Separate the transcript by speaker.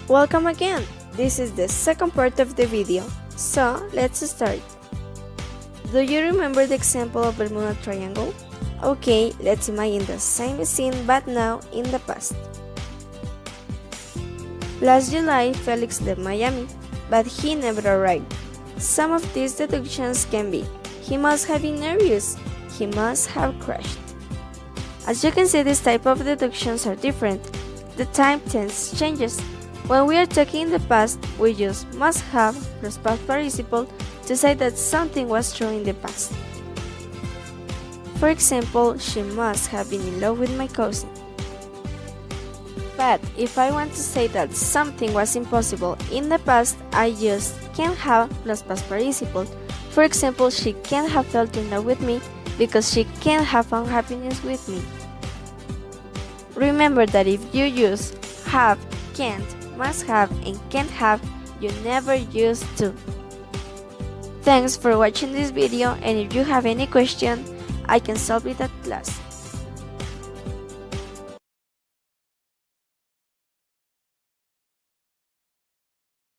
Speaker 1: Welcome again! This is the second part of the video, so let's start. Do you remember the example of Bermuda Triangle? Okay, let's imagine the same scene but now in the past. Last July, Felix left Miami, but he never arrived. Some of these deductions can be: he must have been nervous, he must have crashed. As you can see, this type of deductions are different. The time tense changes. When we are talking in the past, we use must have plus past participle to say that something was true in the past. For example, she must have been in love with my cousin. But if I want to say that something was impossible in the past, I use can have plus past participle. For example, she can't have felt in love with me because she can't have found happiness with me. Remember that if you use have, can't, must have, and can't have, you never use to. Thanks for watching this video, and if you have any question, I can solve it at class.